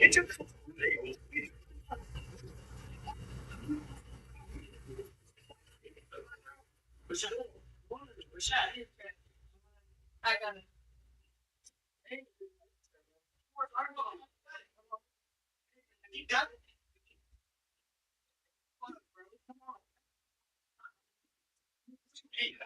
I got it. You got it. Hey,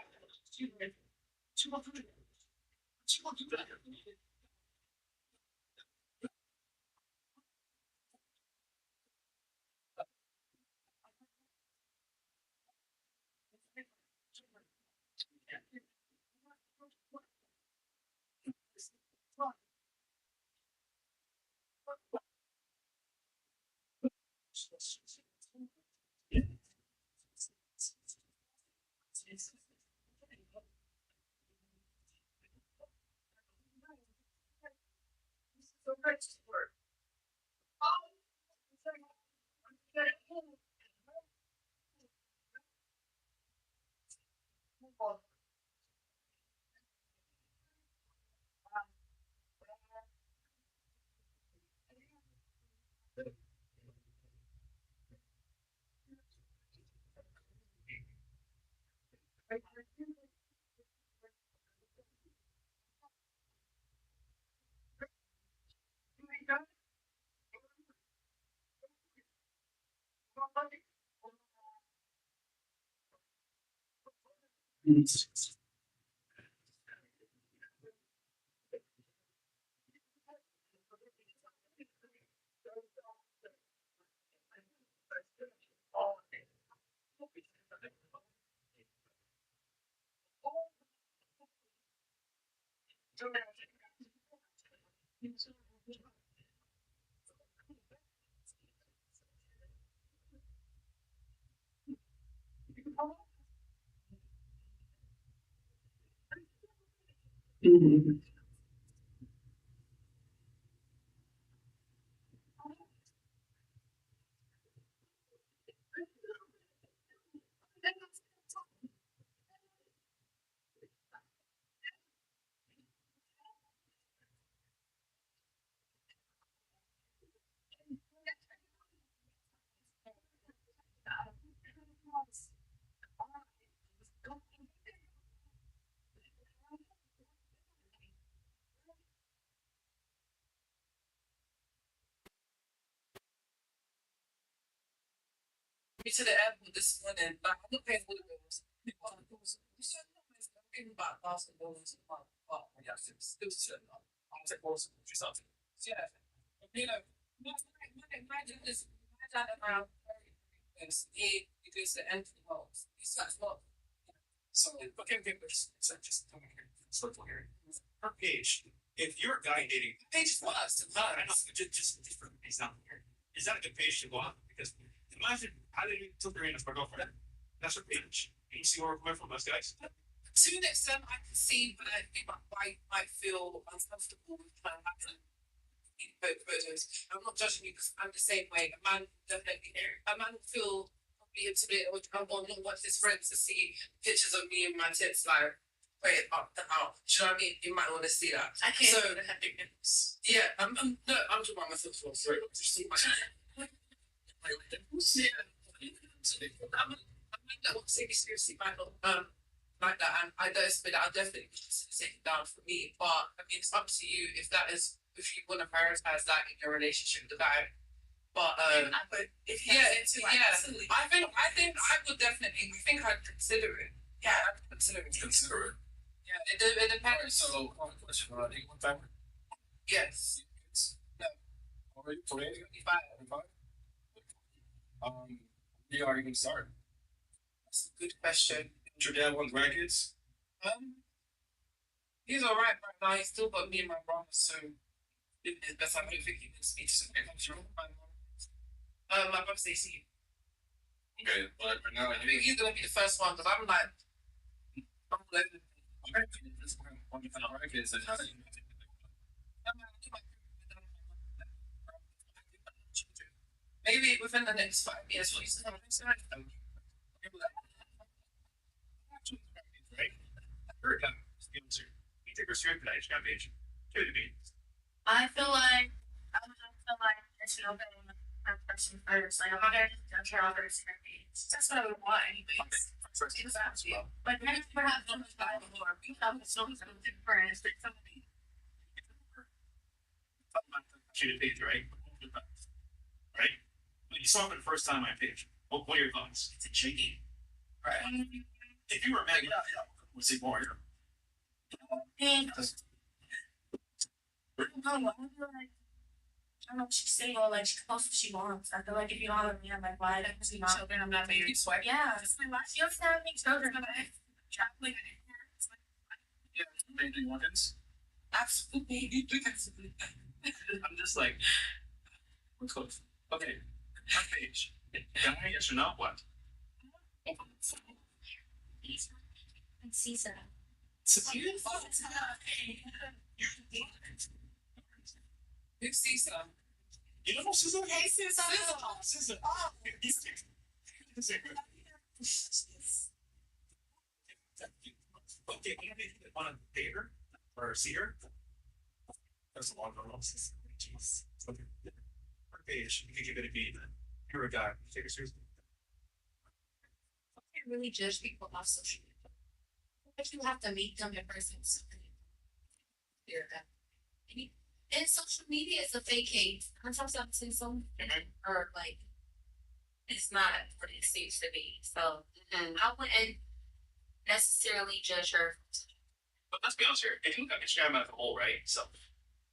me to the airport this morning. Like, I'm not paying for the bills. I'm thinking about basketball and stuff. Oh, yeah, still certain. I was like, awesome. She's something. Yeah. You know, imagine this. My dad and I are very close. He goes to the end of the world. He's such what. So, okay, but just come here. Circle here. Her page. If you're a guy dating, the page is lost. I know, just different. He's not here. Is that a good page to go on? Because imagine how did you took her in as my girlfriend? That's her page. Can you see where we're coming from, us guys? To an extent, I can see, but I think I might feel uncomfortable with having both photos. I'm not judging you because I'm the same way. A man will feel probably intimidated or not want his friends to see pictures of me and my tits like. Wait, up the out. Do you know what I mean? You might want to see that. I can't. So, yeah, no, I'm talking about myself. Sorry, just see my. Yeah. I'm that won't take me seriously, Michael. Like that, and I don't admit that. I'll definitely take it down for me. But I mean, it's up to you if that is if you want to prioritize that in your relationship with the guy. But if absolutely. I think I would definitely. I think I'd consider it. Yeah, I'd consider it. Consider it. Yeah, it depends. So, one question: are you one family? Yes. No. How are you? 25. Yeah, are you gonna start? That's a good question. Did your dad want grandkids? Um, he's alright right now. He's still got me and my mom, so doing his best. I don't think he wants me to spend time with my mom. My brother's 18. Okay, but right now I think he's gonna be the first one because I'm like, I'm all over. Maybe within the next 5 years, we still have next time. Right? Third time, you take her straight for that. She's got age. I feel like I would feel like open her person first. Like I'm not gonna judge her off her Instagram page. That's what I would want anyways. Exactly. Like maybe perhaps don't buy more. We have so many different. But so many. Cheated page, right? Right? When you saw it for the first time on my page, what are your thoughts? It's intriguing. Right. If you were Megan, we'll see more here. And I don't know. I feel like I don't know. She's single. Like she can post what she wants. I feel like if you don't have a man, like why? Because you not. Children, I'm not baby sweat. Yeah. You don't have any children. Traveling. Yeah, Andrew Watkins. Absolutely. I'm just like, we're close. Okay, front page. Guy, yes or no? What? And Caesar. Who's Caesar? You know Caesar? Hey, Caesar. Caesar. Okay, Andy, want to date her or see her? That's a long one. Jeez. Okay. Front page. You can give it a beat. You're a guy. Take it seriously. I can't really judge people off social media. But you have to meet them in person. And social media is a fake case. Sometimes I've seen some or like it's not what it seems to be. So I wouldn't necessarily judge her. But let's be honest here. If you look at Instagram as a whole, right? So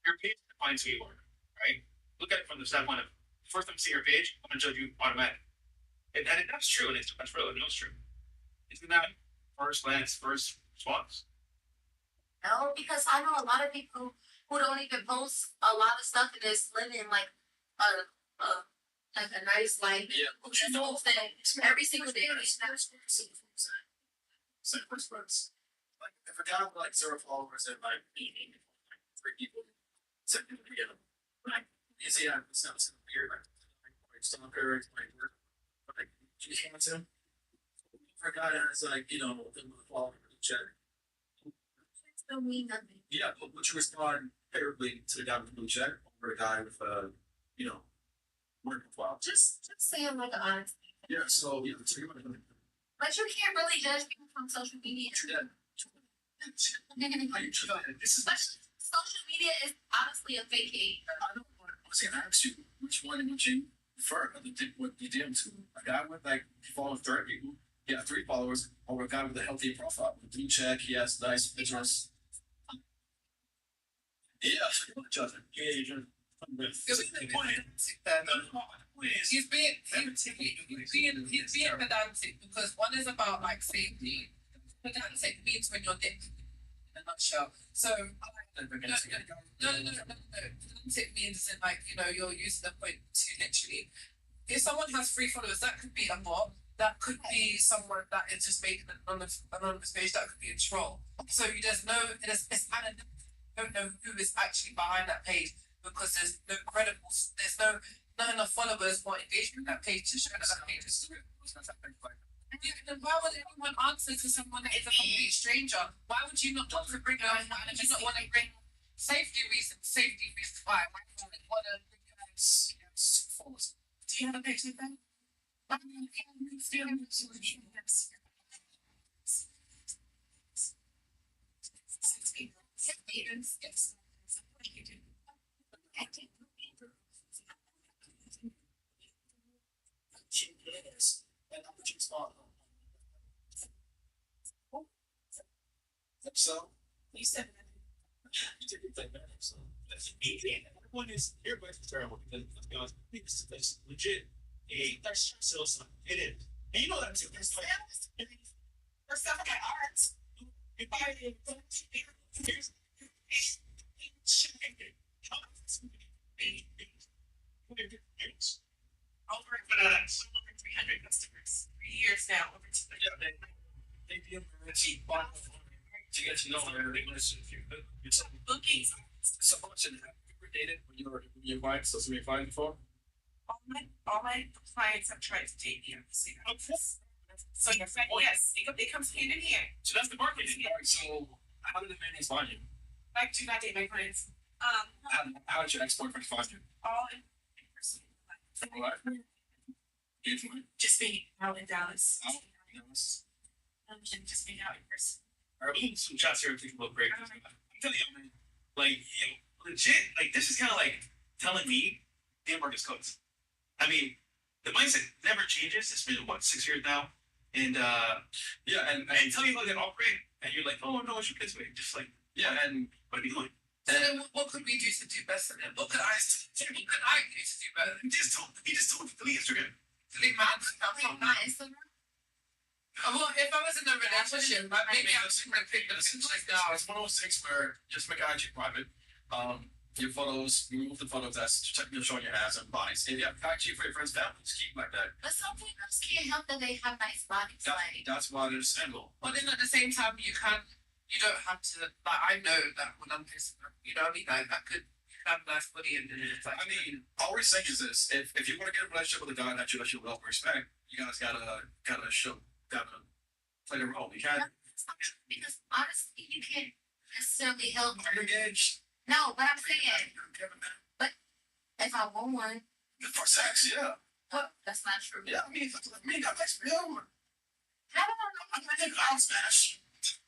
your page defines who you are, right? Look at it from the standpoint of first time see your page, I'm gonna judge you automatically. And that's true, and that's really no, it's true. Isn't that first glance, first response? No, because I know a lot of people who don't even post a lot of stuff and is living like a nice life. Yeah. Who just post that every single day. So first friends, like if a guy with like 0 followers and like 3 people send him together, like you see that it's not weird, like stalker, like work, but like she wants him. For a guy that has like, you know, the following check. Don't mean nothing. Yeah, but would you respond favorably to the guy with the blue check over a guy with you know, work profile? Just saying like honest. Yeah, so yeah, so you want to But you can't really judge people from social media. This is Social media is honestly a fake cake. I don't want to ask you which one would you prefer? What you did to a guy with like following 30 people, he had 3 followers, or a guy with a healthy profile, with blue check, he has nice pictures. Yeah, He's being pedantic because one is about like safety. Pedantic means when you're dick in a nutshell. So no. Pedantic means in like, you know, you're using the point to literally. If someone has 3 followers, that could be a bot. That could be someone that is just making an anonymous page. That could be a troll. So it's anonymous. Don't know who is actually behind that page because there's no credible, there's not enough followers or engagement on that page to show that that page is true. Then why would anyone answer to someone that is a complete stranger? Why would you not want to bring why would you not want to bring safety reasons? Why would you want to bring followers? Do you have a page like that? Yes. She is, and I'm just thought. So You said you did your thing, man. So that's easy. Everyone is everybody's terrible because let's be honest, it's legit. There's sales. It is, and you know that too. There's sales. There's stuff like art. You buy it. Here's over 300 customers. 3 years now, over 200. Yeah, they give a cheap bottle to get to know her. They listen if you could. It's Bookings. so much. And have you ever dated when you were clients? So somebody find before? All my clients have tried to date me. So your friend, yes, it comes hand in hand. So that's the marketing. Right? So how did the mayonnaise find you? I do not date my clients. How did your ex-boyfriend find you? All in person. What? It's my, Just being out in Dallas. I don't know, it's- And just being out in person. I'm getting some shots here and thinking about break. I'm telling you, man, like, legit, like, this is kind of like telling me Dan Marcus Coates. I mean, the mindset never changes. It's been, what, 6 years now? And, yeah, and tell you how they operate, and you're like, oh, no, it should be this way. Just like, yeah, and what are you doing? So then what could we do to do better then? What could I do? What could I do to do better? He just told to delete Instagram. Delete my Instagram. My Instagram. Well, if I was in a relationship, maybe I was gonna pick this like no, it's 106 where just make IG private. Your photos, remove the photos that's technically showing your ass and bodies. And yeah, IG for your friends, family, just keep like that. But some females can't help that they have nice bodies. Like, That's why there's single. But then at the same time, you don't have to, like, I know that when I'm kissing them, you know what I mean? Like, that could have a nice body and then it's like, I mean, all we're saying is this: if you want to get a relationship with a guy that you love and respect, you guys gotta play the role. You can't. that's not true, because honestly, you can't necessarily help. Are you engaged? No, but I'm saying, if I want one, For sex, yeah. what? That's not true. Yeah, I mean, that makes me over. I don't know. I think I'll smash.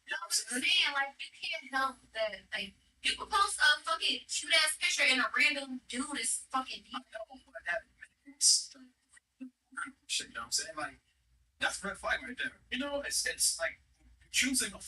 You know what I'm I'm saying? saying, like, you can't help that. Like, you could post a fucking cute ass picture and a random dude is fucking deep. Shit, you know what I'm saying? Like, that's a red flag right there. You know, it's like choosing a.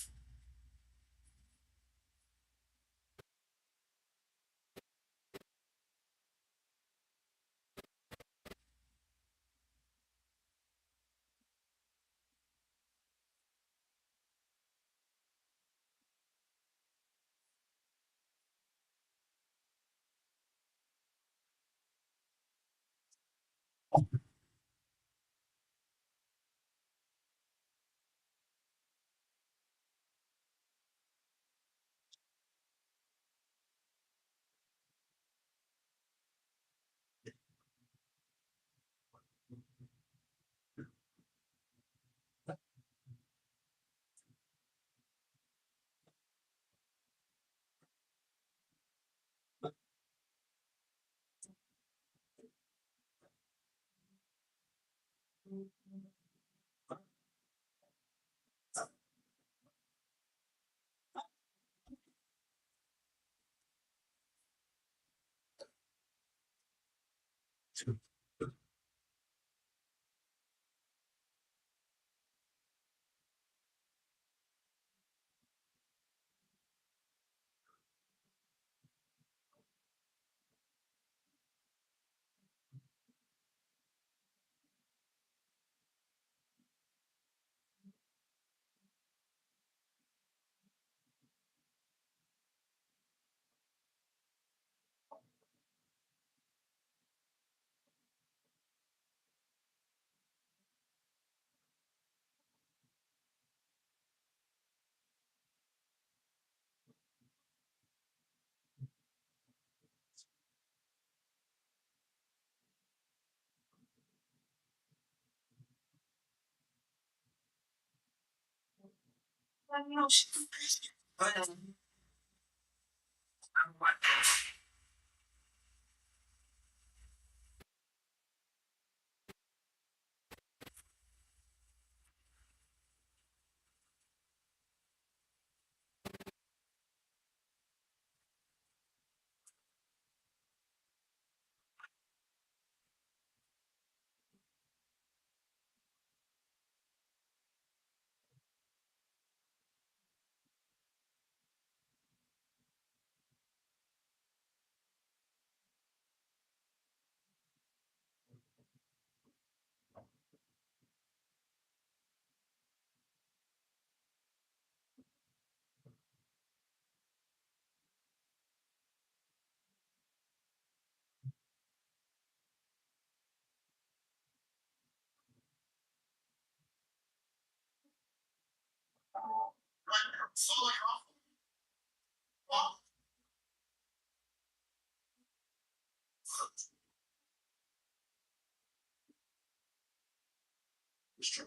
Mr.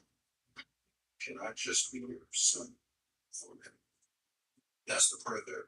Can I just be your son for a minute? That's the prayer there.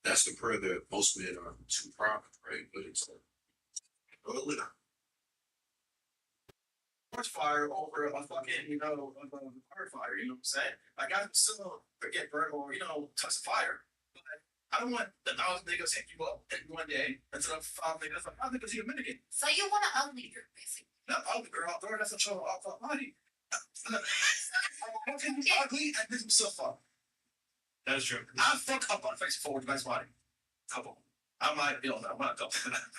that's the prayer that most men are too proud of, right? But it's well, Forest fire over a fucking, a fire fire, you know what I'm saying? Like I still get burnt or, touch the fire. But I don't want the 1,000 niggas hit you up in one day instead of 5 niggas. Like 5 niggas you mitigate. So you want an ugly girl, basically. Not ugly girl out there, that's a trouble off my body. How can you be ugly and make yourself up? That is true. I fuck up on face forward nice body. Couple. I might be on that. I'm not couple.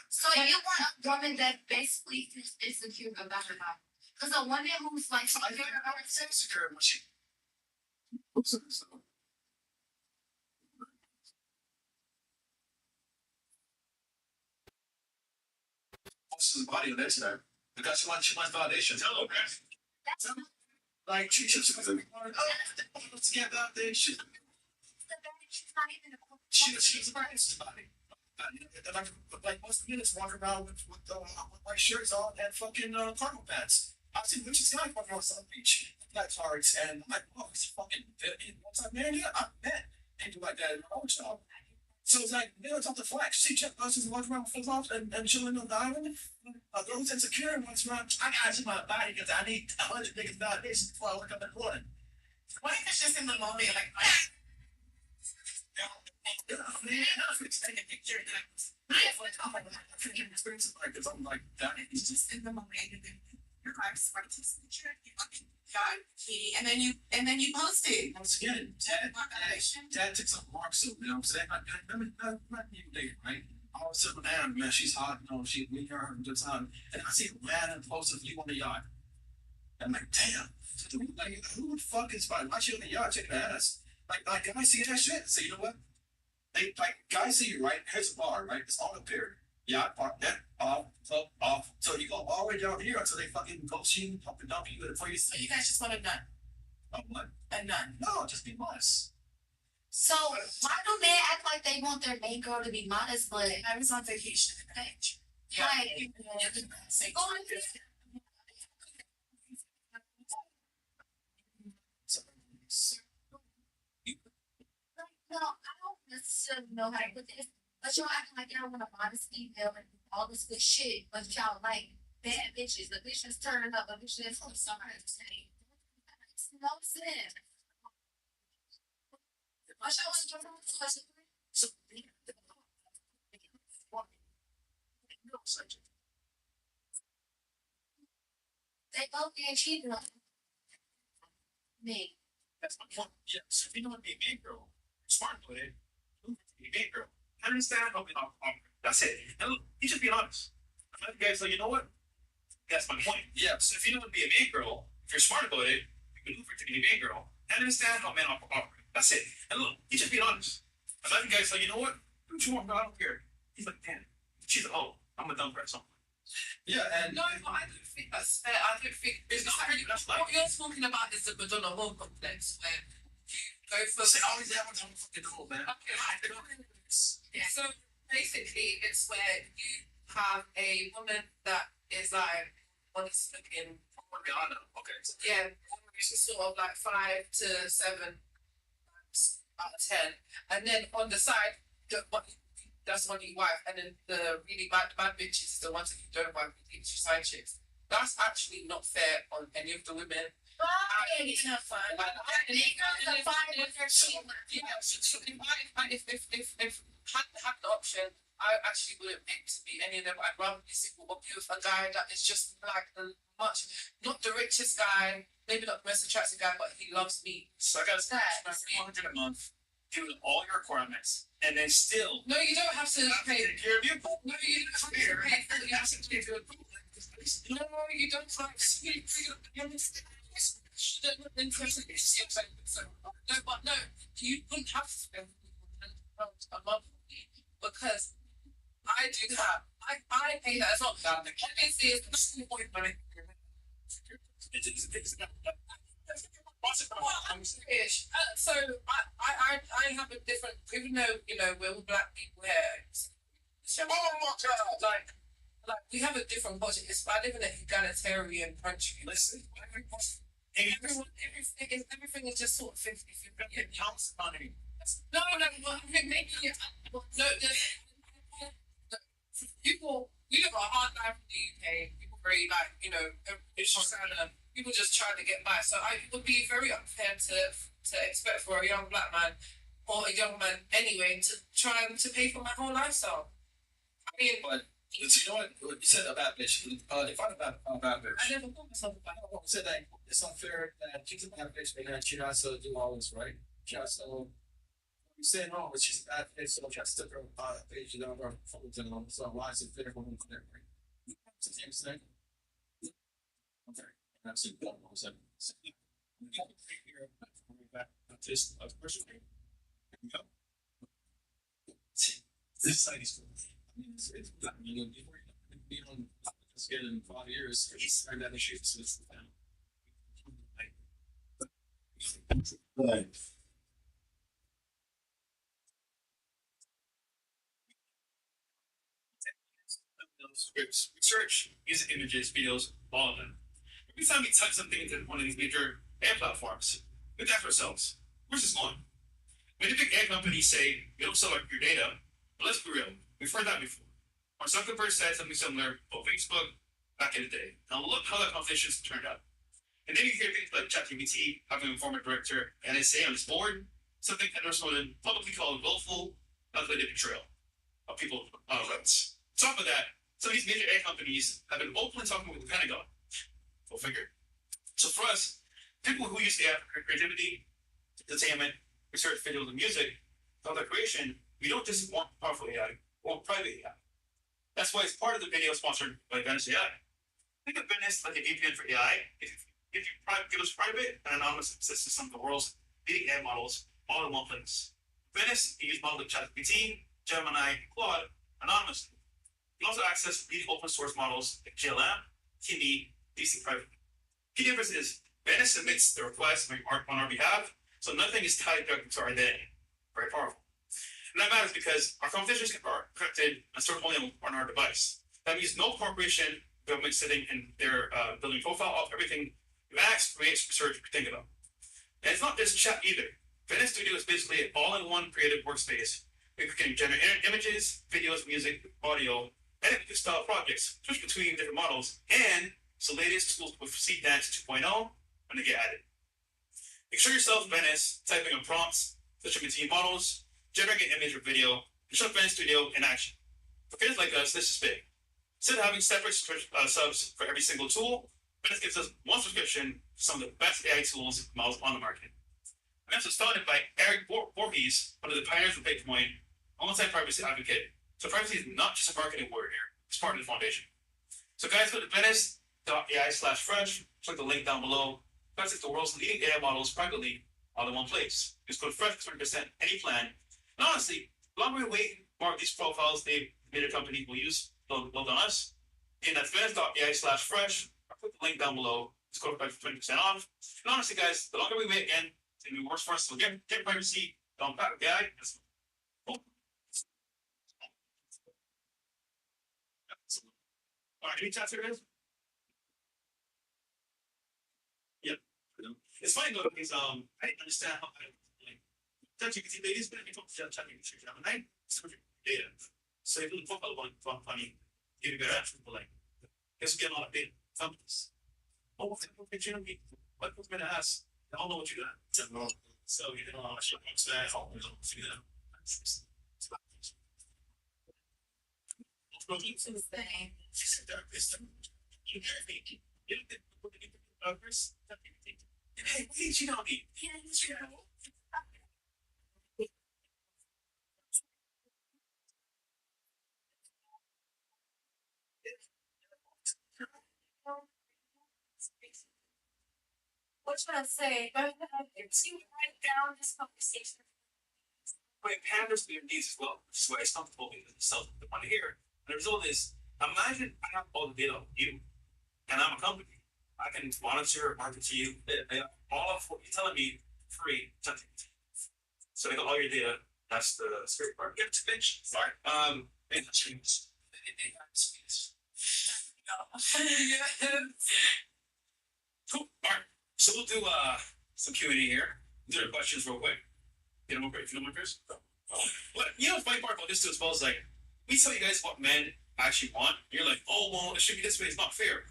So you want a woman that basically feels insecure about her body. Because a woman who's like I secure think about I'm herself. insecure when she. What's his body on the internet? Because she wants validation. Hello, man. That's not Like she just was let's get out there. She's the bad. She's not even a she was body. Like most minutes walking around with white shirts on and fucking cargo pants. I've seen Lucius guy walking on South Beach, black cards, and I'm like, oh, he's fucking what's up, man? Yeah, I'm mad. They do like that in my own job. So it's like, they don't talk to flex. See Jeff Buses walking around with flip flops and chilling on the island. A girl's insecure and wants around. I got in my body because I need 100 niggas validation before I wake up in the morning. What if it's just in the moment, like, Yeah, man, I was taking a picture and I was like, oh my god, I freaking experience like this. I'm like, that it's is just in the moment, and then your client's right to signature, you fucking got key, and then you post it. once again, Dad took some marks too, you know what I'm saying? Not you dating, right? I was sitting down, man, she's hot, she me her having a good time. And I see a random post of you on the yacht. I'm like, damn, like, who the fuck is why she on the yacht taking ass? Like guys see that shit. So you know what? They like guys see you, right? Here's a bar, right? It's all up here. Yacht, park, net, off, club, off. So you go all the way down here until they fucking ghost you, pump and dump you before you So see you guys just want a nun, what? a nun. No, just be modest. So why do men act like they want their main girl to be modest, but I was on vacation in the beach. like Say, go on no, I don't necessarily know how to put this, but y'all acting like y'all want a modest female and all this good shit, but y'all like bad bitches, the bitches turning up, the bitches from summer and saying, it's no sense. What's y'all enjoying this question? So They both getting cheated on. Me. That's my point. Yeah. So if you don't want to be a big girl, smart with it. Be a big girl. I understand. Okay, that's it. And look, you just be honest. I'm like, guys, so you know what? That's my point. Yeah. So if you don't want to be a big girl, if you're smart about it, you can maneuver to be a big girl. I understand how men operate. That's it. And look, you just be honest. I'm like, guys, so you know what? Do what you want, bro. I don't care. He's like, damn, she's a hoe. I'm a dumb person. yeah, and no, but I don't think that's fair. I don't think it's not really. That's like, What you're talking about is the Madonna Hall complex, where you go for. say always that one time fucking cool, man. Okay, yeah. So basically, it's where you have a woman that is like honest looking. Okay. Yeah, it's sort of like 5 to 7 out of 10, and then on the side, that's one you wife, and then the really bad bitches, the ones that you don't wife, you side chicks. That's actually not fair on any of the women. It's not fun. If had the option, I actually wouldn't pick to be any of them. I'd rather be single or be with a guy that is just like not the richest guy, maybe not the most attractive guy, but he loves me. So I got $300 a month, doing all your requirements, and then still. No, you don't have to pay. Take care of you. No, you don't have to pay. You have to pay for it. No, you don't have to. No, but no, you wouldn't have to spend a month because I do that. I pay that as well. Obviously, it's not the point money. So I have a different, even though we're all black people here. Like we have a different budget. I live in an egalitarian country. Listen, everything is just sort of 50-50. It counts money. No, well, maybe, well, no, people, we live a hard life in the UK. People very like, it's just kind of, people just trying to get by. So it would be very unfair to expect for a young black man or a young man anyway to try and to pay for my whole lifestyle. I mean, But you know what you said about bitch. Define about bitch. I never called myself a black man. You said that it's unfair that she's a bad bitch, and that she has to do all this, right? She has to. You say no, but she's a bad bitch, so she has to stick her page down her phones and all. So why is it fair for her to there, right? That's the same thing. Okay, that's it. That was it. Just a person. Here we go. This side is cool. It's before you be on scared in 5 years, he's trying that issue. So it's Right. Scripts, research, music images, videos, all of them. Every time we type something into one of these major ad platforms, we ask ourselves, where's this going? Many big ad companies say we don't sell your data, but let's be real, we've heard that before. Mark Zuckerberg said something similar about Facebook back in the day. Now look how that conversation's turned out. And then you hear things like ChatGPT having a former director and NSA on his board, something Edward Snowden publicly called willful, calculated betrayal of people's rights. On top of that, some of these major ad companies have been openly talking with the Pentagon. Go figure. So for us, people who use the app for creativity, entertainment, research, videos, and music, content creation, we don't just want powerful AI, we want private AI. That's why it's part of the video sponsored by Venice AI. Think of Venice like a VPN for AI. If you give us private and anonymous access to some of the world's leading AI models all in one place. Venice, you use models like ChatGPT, Gemini, Claude anonymously. You also access leading open source models like GLM, Kimi, DC Private. Key difference is Venice submits the request on our behalf, so nothing is tied directly to our identity. Very powerful. And that matters because our conversations are encrypted and stored only on our device. That means no corporation, government sitting in their building profile of everything you ask, creates, research, think about. And it's not just chat either. Venice Studio is basically an all-in-one creative workspace. We can generate images, videos, music, audio, edit style projects, switch between different models, and it's the latest tools with Seedance 2.0 when they get added. Make sure yourself Venice, typing in prompts, switching between models, generating an image or video, and show Venice Studio in action. For kids like us, this is big. Instead of having separate subs for every single tool, Venice gives us one subscription for some of the best AI tools and models on the market. And this was founded by Eric Voorhees, one of the pioneers of Bitcoin, alongside privacy advocate. So privacy is not just a marketing word here; it's part of the foundation. So guys, go to Venice.ai/fresh. Check the link down below. That's the world's leading AI models privately all in one place. Just go to fresh 20% any plan. And honestly, the longer we wait, more of these profiles the major companies will use build on us. And that's Venice.ai/fresh. I'll put the link down below. Just go for 20% off. And honestly, guys, the longer we wait again, it's gonna be worse for us. So get privacy, don't back the AI. All right, any chats here, guys? Yeah. It's funny though, because I didn't understand how like ChatGPT ladies, but I talk to ChatGPT Gemini, so data. So if you look about funny, giving better answers, but like, guess we get a lot of data from this. Oh, what's the me? What was gonna ask? I don't know what you got. So you know, shit, what's that? I don't see that. Tuesday. Hey, what did you know me? What should I say? Go ahead. You write down this conversation. But it panders to your needs as well, which is why it's comfortable with yourself to want to hear. And the result is, imagine I have all the data on you, and I'm a company. I can monitor, market to you, all of what you're telling me free. So I got all your data. That's the scary part. You have to finish. Sorry. And change. Cool. All right. So we'll do some Q&A here. Do the questions real quick. Get them over if you don't mind, Chris. But you know, the funny part about this too as well is like we tell you guys what men actually want. You're like, oh well, it should be this way. It's not fair.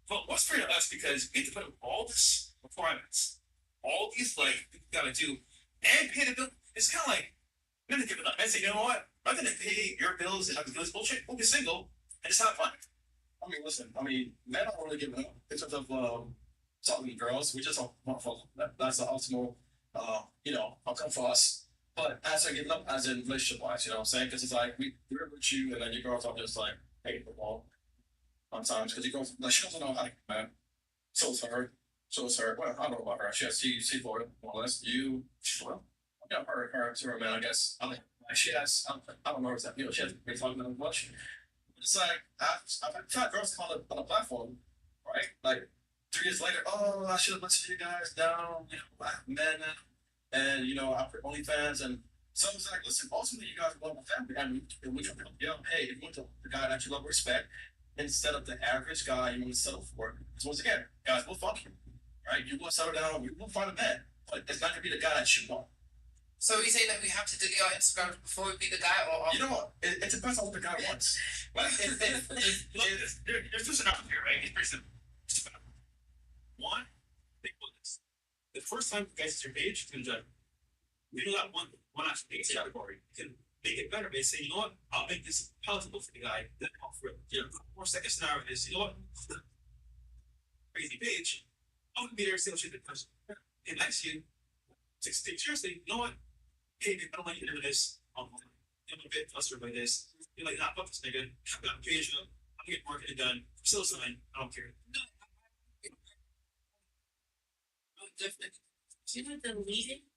But what's fair to us because we have to put up all this requirements, all these like we gotta do, and pay the bill. It's kind of like we're gonna give it up and say, you know what? I'm gonna pay your bills and have to do this bullshit. We'll be single and just have fun. I mean, listen, men don't really give up in terms of talking to girls. We just don't want to that's the optimal, outcome for us. But as I get up, as in relationship wise, you know what I'm saying? Because it's like we're with you, and then your girls are just like, hey, football. Sometimes, because your girls, like, she doesn't know how to man. So is her. So is her. Well, I don't know about her. She has C for it, more or less. You, well, her, to her, man, I guess. I mean, like, she has, I don't know exactly, she hasn't been talking that much. It's like I've had girls come on the platform, right? Like 3 years later, oh, I should have listened to you guys down, men, and I put OnlyFans, and so it's like, listen, ultimately, you guys love my family, and we can help you out. Hey, if you want the guy that you love, respect, instead of the average guy you want to settle for, because once again, guys will fuck you, right? You will settle down, you will find a man, but it's not gonna be the guy that you want. So are you saying that we have to delete our Instagram before we meet the guy, or You know what? It depends on what the guy wants. Look, there's two scenarios here, right? It's pretty simple. One, think about this. The first time you guys see your page, you can judge. You do that one actual page category. You can make it better by saying, you know what, I'll make this palatable for the guy, then offer it. Or second scenario is, you know what, crazy page, I'm gonna be there sales shit because it likes you. Take seriously, you know what? Hey, I don't like you doing this. I'm a bit flustered by this. You're like, nah, fuck this nigga. I've got a page up. I'm gonna get marketing done. Still sign. I don't care. different? You were deleting